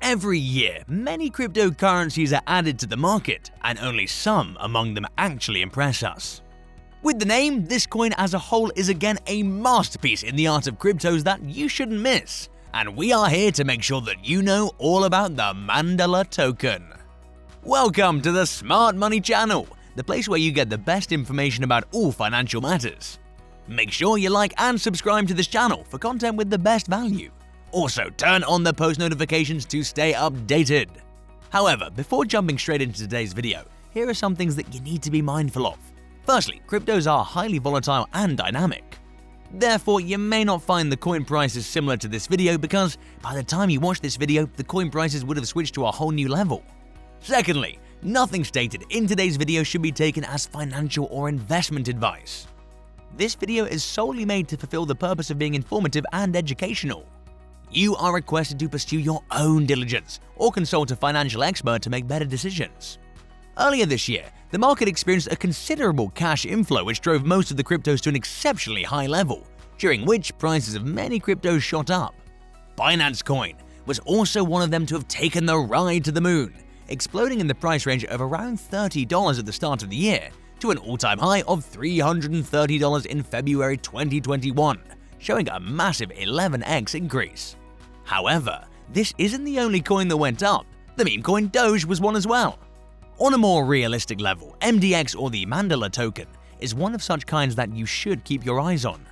Every year, many cryptocurrencies are added to the market, and only some among them actually impress us. With the name, this coin as a whole is again a masterpiece in the art of cryptos that you shouldn't miss, and we are here to make sure that you know all about the Mandala Token. Welcome to the Smart Money channel, the place where you get the best information about all financial matters. Make sure you like and subscribe to this channel for content with the best value. Also, turn on the post notifications to stay updated. However, before jumping straight into today's video, here are some things that you need to be mindful of. Firstly, cryptos are highly volatile and dynamic. Therefore, you may not find the coin prices similar to this video because by the time you watch this video, the coin prices would have switched to a whole new level. Secondly, nothing stated in today's video should be taken as financial or investment advice. This video is solely made to fulfill the purpose of being informative and educational. You are requested to pursue your own diligence or consult a financial expert to make better decisions. Earlier this year, the market experienced a considerable cash inflow which drove most of the cryptos to an exceptionally high level, during which prices of many cryptos shot up. Binance Coin was also one of them to have taken the ride to the moon, exploding in the price range of around $30 at the start of the year to an all-time high of $330 in February 2021, showing a massive 11x increase. However, this isn't the only coin that went up. The meme coin Doge was one as well. On a more realistic level, MDX or the Mandala Token is one of such kinds that you should keep your eyes on.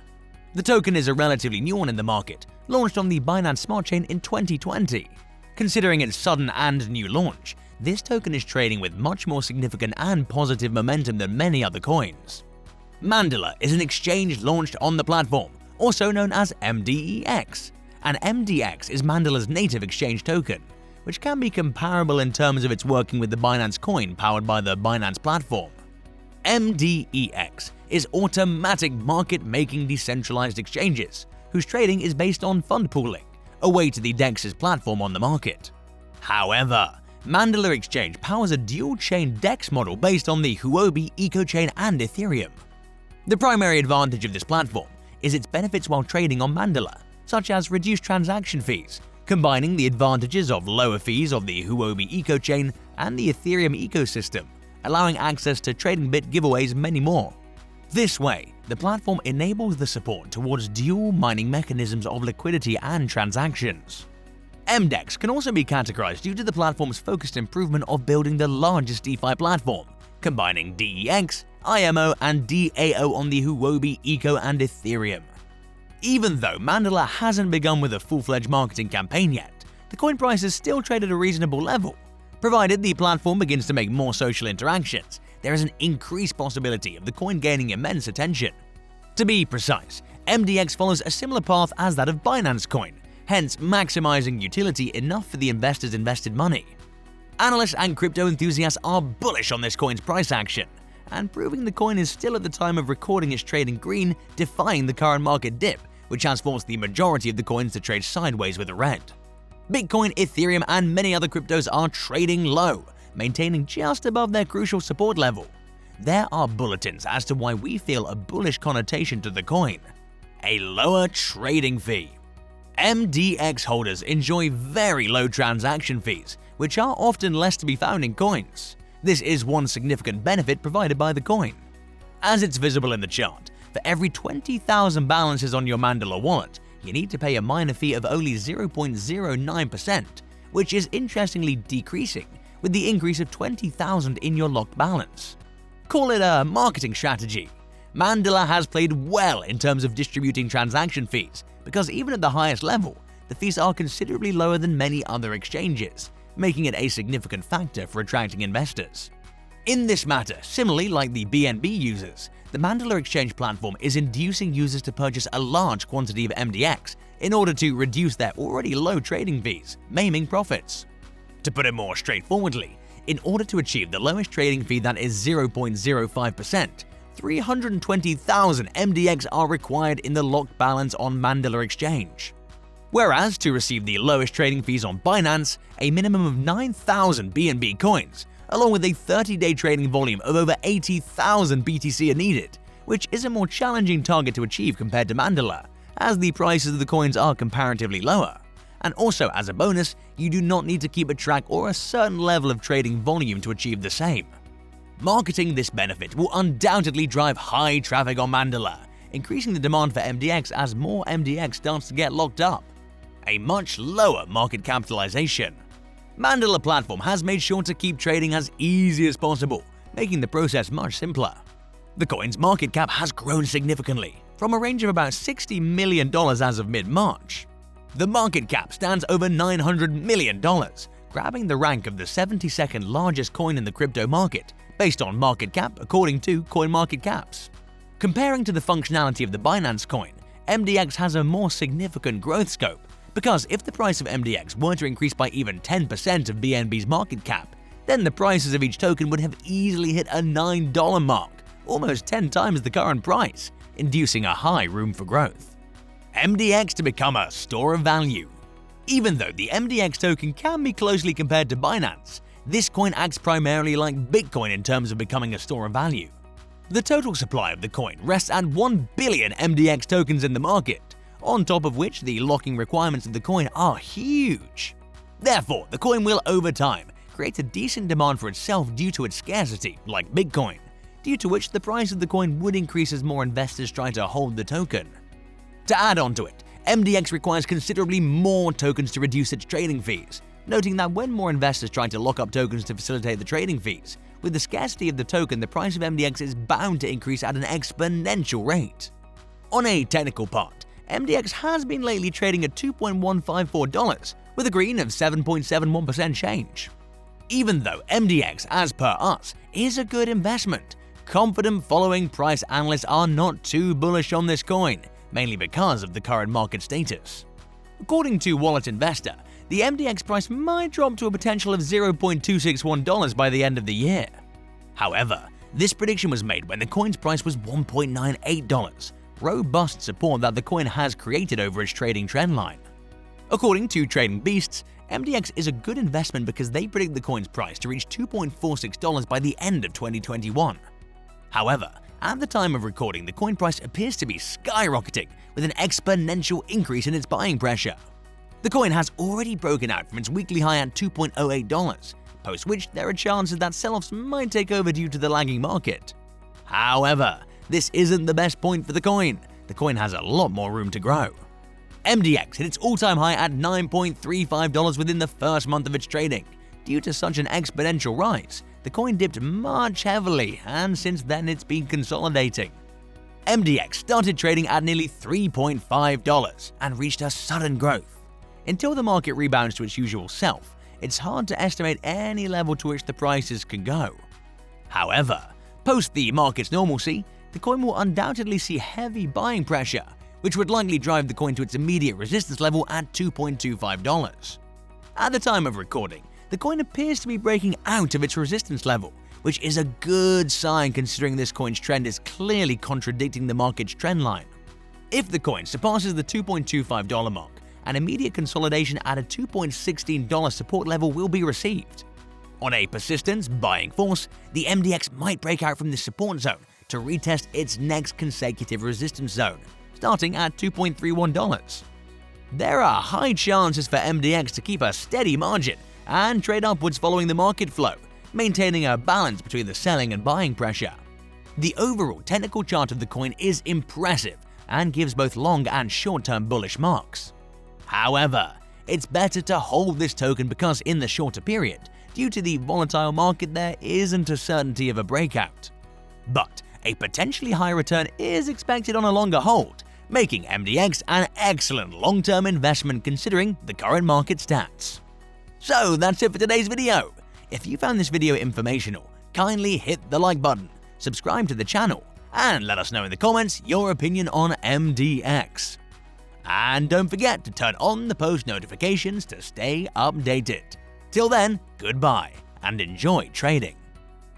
The token is a relatively new one in the market, launched on the Binance Smart Chain in 2020. Considering its sudden and new launch, this token is trading with much more significant and positive momentum than many other coins. Mandala is an exchange launched on the platform, also known as MDEX, and MDX is Mandala's native exchange token, which can be comparable in terms of its working with the Binance coin powered by the Binance platform. MDEX is automatic market-making decentralized exchanges, whose trading is based on fund pooling, a way to the DEXs platform on the market. However, Mandala Exchange powers a dual-chain DEX model based on the Huobi ecochain and Ethereum. The primary advantage of this platform is its benefits while trading on Mandala, such as reduced transaction fees, combining the advantages of lower fees of the Huobi ecochain and the Ethereum ecosystem, allowing access to trading bit giveaways many more. This way, the platform enables the support towards dual mining mechanisms of liquidity and transactions. MDEX can also be categorized due to the platform's focused improvement of building the largest DeFi platform, combining DEX, IMO, and DAO on the Huobi eco and Ethereum. Even though Mandala hasn't begun with a full-fledged marketing campaign yet, the coin price is still traded at a reasonable level. Provided the platform begins to make more social interactions, there is an increased possibility of the coin gaining immense attention. To be precise, MDX follows a similar path as that of Binance Coin, hence maximizing utility enough for the investors' invested money. Analysts and crypto enthusiasts are bullish on this coin's price action, and proving the coin is still at the time of recording its trade in green, defying the current market dip, which has forced the majority of the coins to trade sideways with a red. Bitcoin, Ethereum, and many other cryptos are trading low, maintaining just above their crucial support level. There are bulletins as to why we feel a bullish connotation to the coin: a lower trading fee. MDX holders enjoy very low transaction fees, which are often less to be found in coins. This is one significant benefit provided by the coin. As it's visible in the chart, for every 20,000 balances on your Mandala wallet, you need to pay a minor fee of only 0.09%, which is interestingly decreasing with the increase of 20,000 in your locked balance. Call it a marketing strategy. Mandala has played well in terms of distributing transaction fees because even at the highest level, the fees are considerably lower than many other exchanges, making it a significant factor for attracting investors. In this matter, similarly like the BNB users, the Mandala Exchange platform is inducing users to purchase a large quantity of MDX in order to reduce their already low trading fees, maiming profits. To put it more straightforwardly, in order to achieve the lowest trading fee that is 0.05%, 320,000 MDX are required in the locked balance on Mandala Exchange. Whereas to receive the lowest trading fees on Binance, a minimum of 9,000 BNB coins, along with a 30-day trading volume of over 80,000 BTC are needed, which is a more challenging target to achieve compared to Mandala, as the prices of the coins are comparatively lower, And also, as a bonus, you do not need to keep a track or a certain level of trading volume to achieve the same. Marketing this benefit will undoubtedly drive high traffic on Mandala, increasing the demand for MDX as more MDX starts to get locked up. A much lower market capitalization. Mandala platform has made sure to keep trading as easy as possible, making the process much simpler. The coin's market cap has grown significantly, from a range of about $60 million as of mid-March. The market cap stands over $900 million, grabbing the rank of the 72nd largest coin in the crypto market, based on market cap according to CoinMarketCaps. Comparing to the functionality of the Binance coin, MDX has a more significant growth scope, because if the price of MDX were to increase by even 10% of BNB's market cap, then the prices of each token would have easily hit a $9 mark, almost 10 times the current price, inducing a high room for growth. MDX to become a store of value. Even though the MDX token can be closely compared to Binance, this coin acts primarily like Bitcoin in terms of becoming a store of value. The total supply of the coin rests at 1 billion MDX tokens in the market, on top of which the locking requirements of the coin are huge. Therefore, the coin will over time create a decent demand for itself due to its scarcity, like Bitcoin, due to which the price of the coin would increase as more investors try to hold the token. To add on to it, MDX requires considerably more tokens to reduce its trading fees, noting that when more investors try to lock up tokens to facilitate the trading fees, with the scarcity of the token, the price of MDX is bound to increase at an exponential rate. On a technical part, MDX has been lately trading at $2.154, with a green of 7.71% change. Even though MDX, as per us, is a good investment, confident following price analysts are not too bullish on this coin, mainly because of the current market status. According to Wallet Investor, the MDX price might drop to a potential of $0.261 by the end of the year. However, this prediction was made when the coin's price was $1.98, robust support that the coin has created over its trading trendline. According to Trading Beasts, MDX is a good investment because they predict the coin's price to reach $2.46 by the end of 2021. However, at the time of recording, the coin price appears to be skyrocketing with an exponential increase in its buying pressure. The coin has already broken out from its weekly high at $2.08, post which there are chances that sell-offs might take over due to the lagging market. However, this isn't the best point for the coin. The coin has a lot more room to grow. MDX hit its all-time high at $9.35 within the first month of its trading. Due to such an exponential rise, the coin dipped much heavily, and since then it's been consolidating. MDX started trading at nearly $3.5 and reached a sudden growth. Until the market rebounds to its usual self, it's hard to estimate any level to which the prices can go. However, post the market's normalcy, the coin will undoubtedly see heavy buying pressure, which would likely drive the coin to its immediate resistance level at $2.25. At the time of recording, the coin appears to be breaking out of its resistance level, which is a good sign considering this coin's trend is clearly contradicting the market's trend line. If the coin surpasses the $2.25 mark, an immediate consolidation at a $2.16 support level will be received. On a persistent buying force, the MDX might break out from this support zone to retest its next consecutive resistance zone, starting at $2.31. There are high chances for MDX to keep a steady margin and trade upwards following the market flow, maintaining a balance between the selling and buying pressure. The overall technical chart of the coin is impressive and gives both long and short-term bullish marks. However, it's better to hold this token because in the shorter period, due to the volatile market, there isn't a certainty of a breakout. But a potentially high return is expected on a longer hold, making MDX an excellent long-term investment considering the current market stats. So that's it for today's video. If you found this video informational, kindly hit the like button, subscribe to the channel, and let us know in the comments your opinion on MDX. And don't forget to turn on the post notifications to stay updated. Till then, goodbye and enjoy trading.